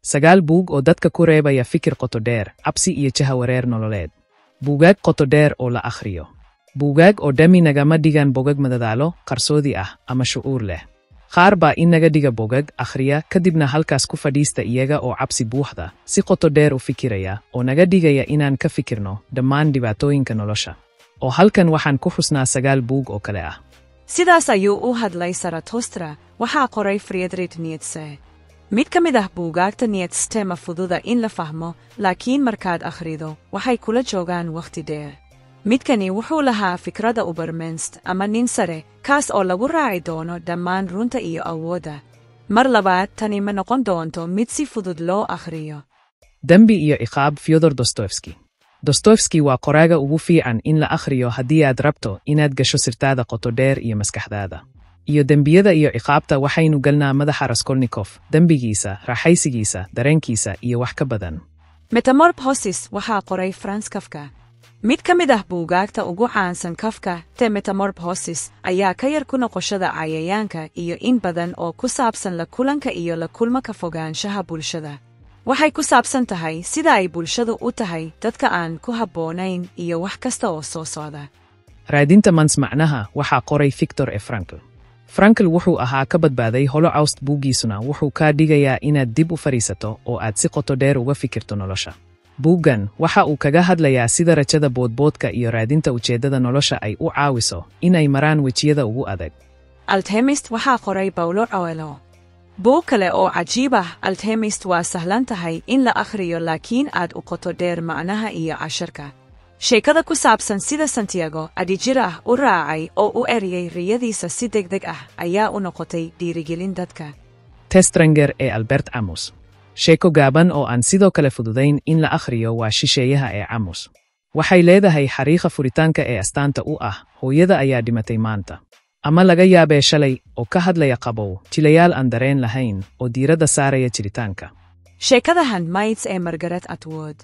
9 buug oo dadka ku reebaya fikir qoto dheer, cabsi iyo jahawareer nololeed. Buugaag qoto dheer oo la akhriyo. Buugaag oo dhami nagama dhigan bogag madadaalo, qarsoodi ah ama shucuur leh. Qaar baa inaga dhiga bogag, akhriya, kadibna halkaas ku fadhiista iyaga oo cabsi buuxda, si qoto dheer u fikiraya, oo naga dhigaya inaan ka fikirno dhammaan dhibaatooyinka nolosha. Oo halkan waxaan ku xusnaa 9 buug oo kale ah. Sidaas ayuu u hadlay Zarathustra, waxaa qoray Friedrich Nietzsche. Mid ka mid ah buugaagta Nietzsche ma fududa in la fahmo, laakiin markaad akhrido, waxay kula joogaan wakhti dheer. Midkani wuxuu lahaa fikradda Ubermensch ama nin sare, kaas oo lagu raaci doono dhammaan runta iyo awoodda. Mar labaad tani ma noqon doonto mid si fudud loo akhriyo. Dembi iyo ciqaab Fyodor Dostoevsky. Dostoevsky waa qoraaga ugu fiican in la akhriyo haddii aad rabto inaad gasho sirtaada qoto dheer iyo maskaxdaada. Iyo dembiyada iyo ciqaabta waxaynu galnaa madaxa Raskolnikov, dembigiisa, raaxaysigiisa, dareenkiisa iyo wax ka badan. Metamorphosis waxaa qoray Franz Kafka. Mid ka mid ah buugaagta ugu caansan Kafka, The Metamorphosis, ayaa ka yar ku noqoshada cayayaanka iyo in badan oo ku saabsan la kulanka iyo la kulma ka fogaanshaha bulshada. Waxay ku saabsan tahay sida ay bulshadu u tahay dadka aan ku habboonayn iyo wax kasta oo soo socda. Raadinta macnaha waxaa qoray Viktor E. Frankl. Frankl wuxuu ahaa ka badbaaday Holocaust, buuggiisuna wuxuu kaa dhigayaa inaad dib u fadhiisato oo aad si qoto dheer uga fikirto nolosha. Buuggan waxa uu kaga hadlayaa sida rajada boodboodka iyo raadinta ujeeddada nolosha ay u caawiso inay maraan wejiyada ugu adag. Alchemist waxaa qoray Paulo Coelho. Buug kale oo cajiib ah, Alchemist waa sahlan tahay in la akhriyo laakiin aad u qoto dheer macnaha iyo casharka. Sheekada ku saabsan sida Santiago adijir ah u raacay oo u eriyay riyadiisa si degdeg ah ayaa u noqotay dhiirigelin dadka. Testrenger ee Albert Camus. Sheeko gaaban oo aan sidoo kale fududayn in la akhriyo waa Shisheeyaha ee Camus. Waxay leedahay xariiqa furitaanka ee astaanta u ah hooyada ayaa dhimatay maanta. Ama laga yaabee shalay oo ka hadlaya qabow, jilayaal aan dareen lahayn oo diiradda saaraya jiritaanka. Sheekada Handmaids ee Margaret Atwood.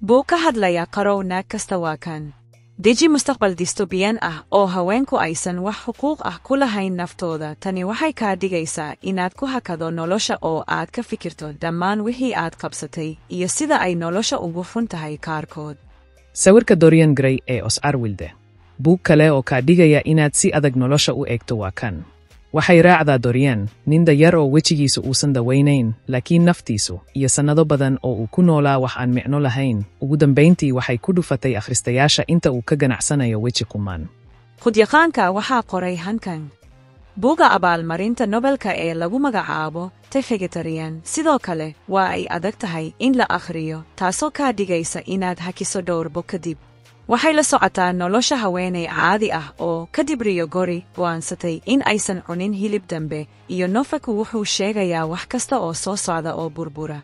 Buug ka hadlaya qarow naag kasta waa kan. Deji mustaqbal dystopian ah oo haweenku aysan wax xuquuq ah ku lahayn naftooda. Tani waxay kaa dhigaysaa inaad ku hakado nolosha oo aad ka fikirto dhammaan wixii aad qabsatay iyo sida ay nolosha ugu fun tahay qaarkood. Sawirka Dorian Gray ee Oscar Wilde. Buug kale oo kaa dhigaya inaad si adag nolosha u eegto waa kan. Waxay raacdaa Dorian, nin dayar oo wejigiisu uusan dawaynayn, laakiin naftiisu iyo sannado badan oo uu ku noolaa wax aan micno lahayn, ugu dambayntii waxay ku dhufatay akhristayaasha inta uu ka ganacsanayo weji quman. Qudyaqaanka waxaa qoray Han Kang. Buugga abaalmarinta Nobelka ee lagu magacaabo The Vegetarian sidoo kale waa ay adag tahay in la akhriyo, taasoo kaa dhigaysa inaad hakiso dhowr bog kadib. Waxay la socotaa nolosha haweeney caadi ah oo kadib Rio Gori go'aansatay in aysan cunin hilib dambe, iyo Nofaku wuxuu sheegayaa wax kasta oo soo socda oo burbura.